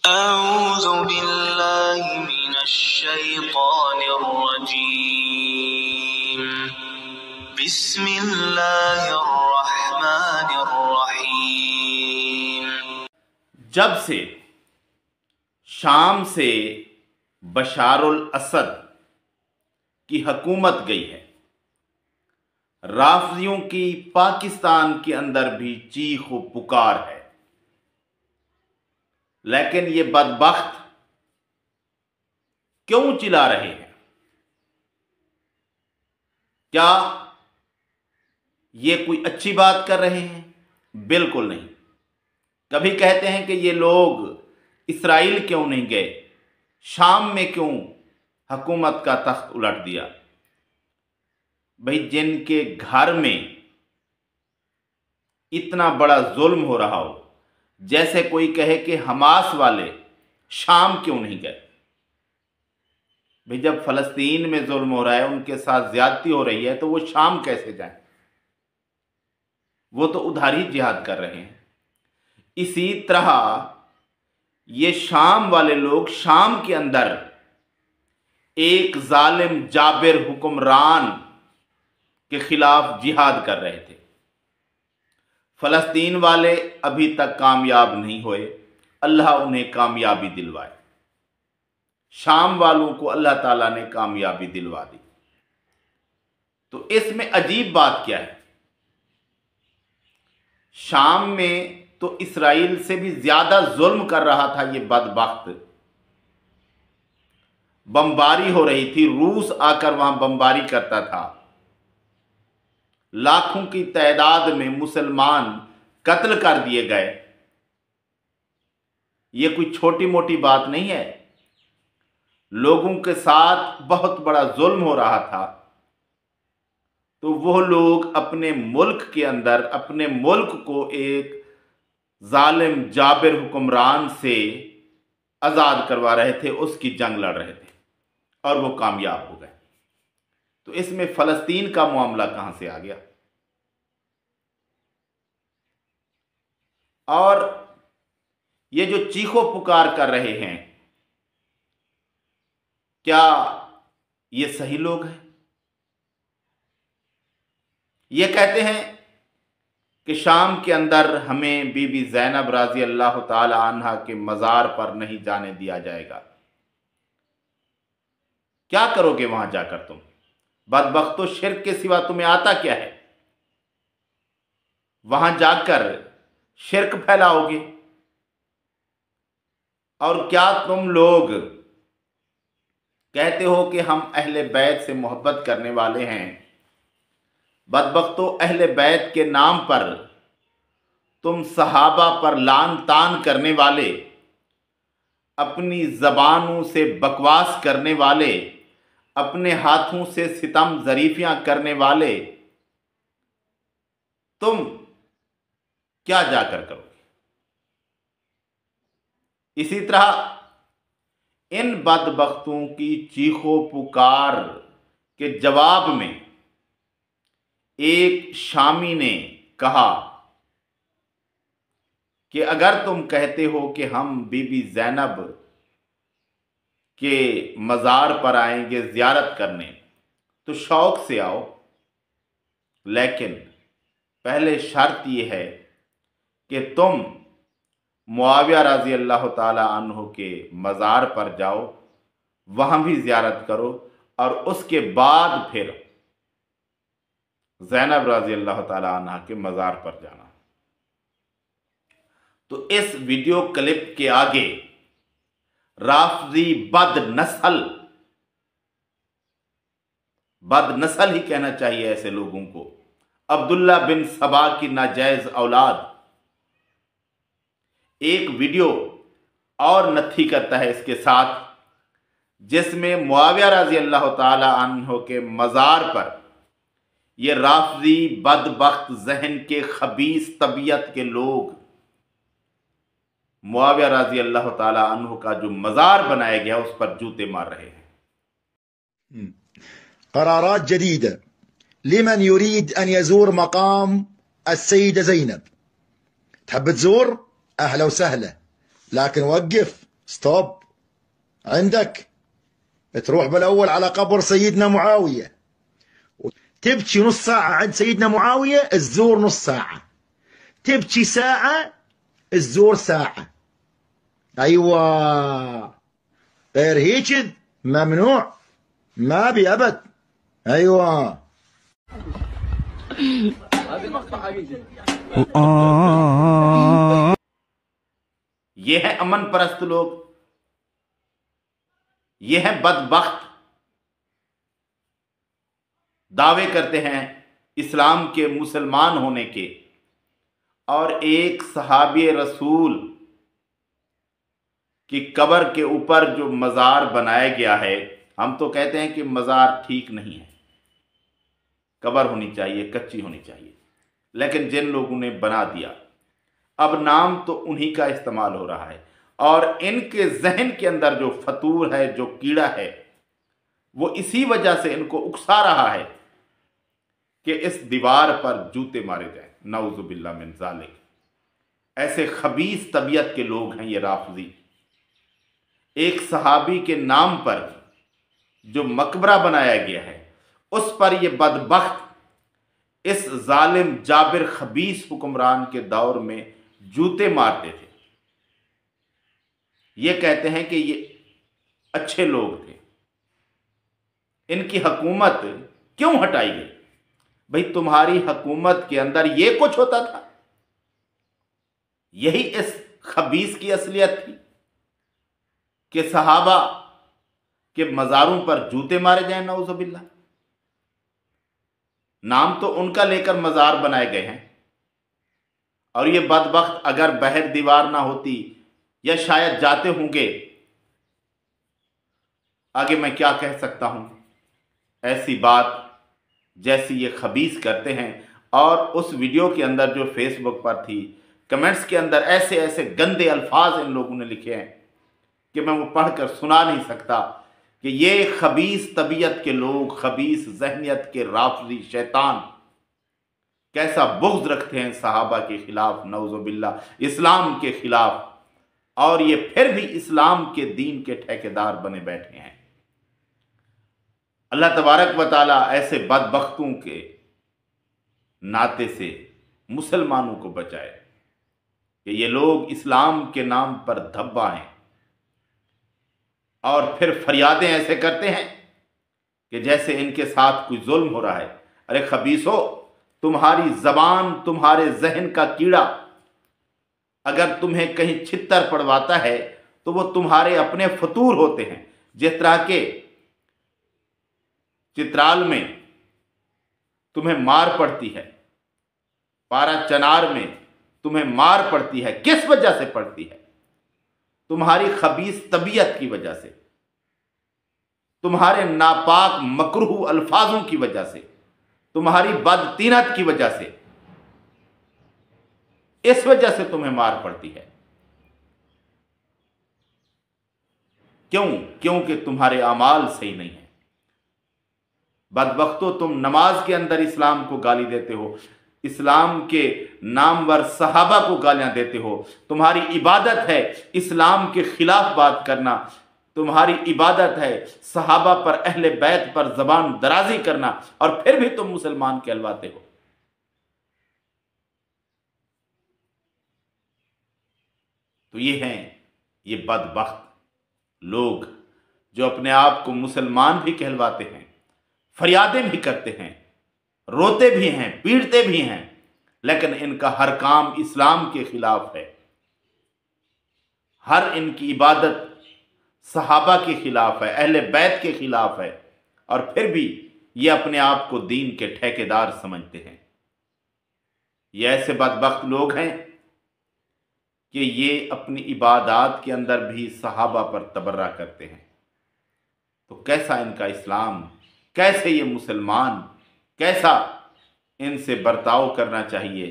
أعوذ بالله من الشيطان الرجيم بسم الله الرحمن الرحيم جب سے شام سے بشار الاسد کی حکومت گئی ہے، رافضیوں کی پاکستان کے اندر بھی چیخ و پکار ہے، لیکن یہ بدبخت کیوں چلا رہے ہیں؟ کیا یہ کوئی اچھی بات کر رہے ہیں؟ بالکل نہیں۔ کبھی کہتے ہیں کہ یہ لوگ اسرائیل کیوں نہیں گئے، شام میں کیوں حکومت کا تخت الٹ دیا؟ بھئی جن کے گھر میں اتنا بڑا ظلم ہو رہا ہو، جیسے کوئی کہے کہ حماس والے شام کیوں نہیں گئے؟ بھئی جب فلسطین میں ظلم ہو رہا ہے، ان کے ساتھ زیادتی ہو رہی ہے، تو وہ شام کیسے جائیں؟ وہ تو ادھر ہی جہاد کر رہے ہیں۔ اسی طرح یہ شام والے لوگ شام کے اندر ایک ظالم جابر حکمران کے خلاف جہاد کر رہے تھے۔ فلسطین والے ابھی تک کامیاب نہیں ہوئے، اللہ انہیں کامیابی دلوائے۔ شام والوں کو اللہ تعالیٰ نے کامیابی دلوا دی۔ تو اس میں عجیب بات کیا ہے؟ شام میں تو اسرائیل سے بھی زیادہ ظلم کر رہا تھا یہ بدبخت، بمباری ہو رہی تھی، روس آ کر وہاں بمباری کرتا تھا، لاکھوں کی تعداد میں مسلمان قتل کر دیے گئے۔ یہ کوئی چھوٹی موٹی بات نہیں ہے، لوگوں کے ساتھ بہت بڑا ظلم ہو رہا تھا، تو وہ لوگ اپنے ملک کے اندر اپنے ملک کو ایک ظالم جابر حکمران سے آزاد کروا رہے تھے، اس کی جنگ لڑ رہے تھے، اور وہ کامیاب ہو گئے۔ تو اس میں فلسطین کا معاملہ کہاں سے آ گیا؟ اور یہ جو چیخو پکار کر رہے ہیں، کیا یہ صحیح لوگ ہیں؟ یہ کہتے ہیں کہ شام کے اندر ہمیں بی بی زینب رضی اللہ تعالی عنہ کے مزار پر نہیں جانے دیا جائے گا۔ کیا کرو گے وہاں جا کر تم؟ بدبختو، شرک کے سوا تمہیں آتا کیا ہے؟ وہاں جا کر شرک پھیلاؤ گے؟ اور کیا تم لوگ کہتے ہو کہ ہم اہل بیت سے محبت کرنے والے ہیں؟ بدبختو، اہل بیت کے نام پر تم صحابہ پر لعن طعن کرنے والے، اپنی زبانوں سے بکواس کرنے والے، اپنے ہاتھوں سے ستم ظریفیاں کرنے والے، تم کیا جا کر کرو گے؟ اسی طرح ان بدبختوں کی چیخو پکار کے جواب میں ایک شامی نے کہا کہ اگر تم کہتے ہو کہ ہم بی بی زینب کے مزار پر آئیں گے زیارت کرنے، تو شوق سے آؤ، لیکن پہلے شرط یہ ہے کہ تم معاویہ رضی اللہ تعالی عنہ کے مزار پر جاؤ، وہاں بھی زیارت کرو، اور اس کے بعد پھر زینب رضی اللہ تعالی عنہ کے مزار پر جانا۔ تو اس ویڈیو کلپ کے آگے رافضی بد نسل ہی کہنا چاہیے ایسے لوگوں کو، عبداللہ بن سبا کی ناجائز اولاد، ایک ویڈیو اور نتھی کرتا ہے اس کے ساتھ، جس میں معاویہ رضی اللہ تعالی عنہ کے مزار پر یہ رافضی بدبخت ذہن کے خبیث طبیعت کے لوگ معاویہ رضی اللہ تعالی عنہ کا جو مزار بنایا گیا اس پر جوتے مار رہے ہیں۔ قرارات جديدة لمن يريد أن يزور مقام السيدة زينب. تحب تزور؟ أهلا وسهلا، لكن وقف ستوب. عندك تروح بالأول على قبر سيدنا معاوية، تبكي نص ساعة عند سيدنا معاوية، الزور نص ساعة. تبكي ساعة، الزور ساعة. أيوة، غير هيك ممنوع، ما بي أبد. أيوة. یہ ہے امن پرست لوگ، یہ ہے بدبخت، دعوے کرتے ہیں اسلام کے مسلمان ہونے کے، اور ایک صحابی رسول کی قبر کے اوپر جو مزار بنایا گیا ہے، ہم تو کہتے ہیں کہ مزار ٹھیک نہیں ہے، قبر ہونی چاہیے، کچی ہونی چاہیے، لیکن جن لوگوں نے بنا دیا، اب نام تو انہی کا استعمال ہو رہا ہے، اور ان کے ذہن کے اندر جو فطور ہے، جو کیڑا ہے، وہ اسی وجہ سے ان کو اکسا رہا ہے کہ اس دیوار پر جوتے مارے جائیں، نعوذ باللہ من ذالک۔ ایسے خبیث طبیعت کے لوگ ہیں یہ رافضی۔ ایک صحابی کے نام پر جو مقبرہ بنایا گیا ہے، اس پر یہ بدبخت اس ظالم جابر خبیث حکمران کے دور میں جوتے مارتے تھے۔ یہ کہتے ہیں کہ یہ اچھے لوگ تھے، ان کی حکومت کیوں ہٹائی گئی؟ بھئی تمہاری حکومت کے اندر یہ کچھ ہوتا تھا؟ یہی اس خبیث کی اصلیت تھی کہ صحابہ کے مزاروں پر جوتے مارے جائیں، نعوذ باللہ۔ نام تو ان کا لے کر مزار بنائے گئے ہیں، اور یہ بدبخت اگر بہر دیوار نہ ہوتی، یا شاید جاتے ہوں گے، آگے میں کیا کہہ سکتا ہوں، ایسی بات جیسی یہ خبیث کرتے ہیں۔ اور اس ویڈیو کے اندر جو فیس بک پر تھی، کمنٹس کے اندر ایسے ایسے گندے الفاظ ان لوگوں نے لکھے ہیں کہ میں وہ پڑھ کر سنا نہیں سکتا، کہ یہ خبیث طبیعت کے لوگ، خبیث ذہنیت کے رافضی شیطان کیسا بغض رکھتے ہیں صحابہ کے خلاف، نعوذ باللہ، اسلام کے خلاف، اور یہ پھر بھی اسلام کے دین کے ٹھیکیدار بنے بیٹھے ہیں۔ اللہ تبارک و تعالیٰ ایسے بدبختوں کے ناطے سے مسلمانوں کو بچائے کہ یہ لوگ اسلام کے نام پر دھبا ہیں، اور پھر فریادیں ایسے کرتے ہیں کہ جیسے ان کے ساتھ کوئی ظلم ہو رہا ہے۔ ارے خبیثو، تمہاری زبان، تمہارے ذہن کا کیڑا اگر تمہیں کہیں چھتر پڑواتا ہے تو وہ تمہارے اپنے فطور ہوتے ہیں۔ جس طرح کے چترال میں تمہیں مار پڑتی ہے، پارا چنار میں تمہیں مار پڑتی ہے، کس وجہ سے پڑتی ہے؟ تمہاری خبیث طبیعت کی وجہ سے، تمہارے ناپاک مکروہ الفاظوں کی وجہ سے، تمہاری بدطینت کی وجہ سے، اس وجہ سے تمہیں مار پڑتی ہے۔ کیوں؟ کیونکہ تمہارے اعمال صحیح نہیں ہیں۔ بدبختو، تم نماز کے اندر اسلام کو گالی دیتے ہو، اسلام کے نامور صحابہ کو گالیاں دیتے ہو، تمہاری عبادت ہے اسلام کے خلاف بات کرنا، تمہاری عبادت ہے صحابہ پر، اہل بیت پر زبان درازی کرنا، اور پھر بھی تم مسلمان کہلواتے ہو۔ تو یہ ہیں یہ بدبخت لوگ جو اپنے آپ کو مسلمان بھی کہلواتے ہیں، فریادیں بھی کرتے ہیں، روتے بھی ہیں، پیٹتے بھی ہیں، لیکن ان کا ہر کام اسلام کے خلاف ہے، ہر ان کی عبادت صحابہ کے خلاف ہے، اہل بیت کے خلاف ہے، اور پھر بھی یہ اپنے آپ کو دین کے ٹھیکیدار سمجھتے ہیں۔ یہ ایسے بدبخت لوگ ہیں کہ یہ اپنی عبادات کے اندر بھی صحابہ پر تبرہ کرتے ہیں۔ تو کیسا ان کا اسلام، کیسے یہ مسلمان، کیسا ان سے برتاؤ کرنا چاہیے؟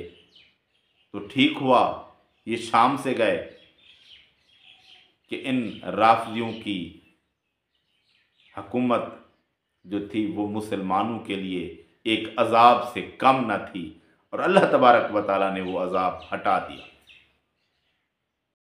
تو ٹھیک ہوا یہ شام سے گئے کہ ان رافضیوں کی حکومت جو تھی وہ مسلمانوں کے لیے ایک عذاب سے کم نہ تھی، اور اللہ تبارک و تعالیٰ نے وہ عذاب ہٹا دیا۔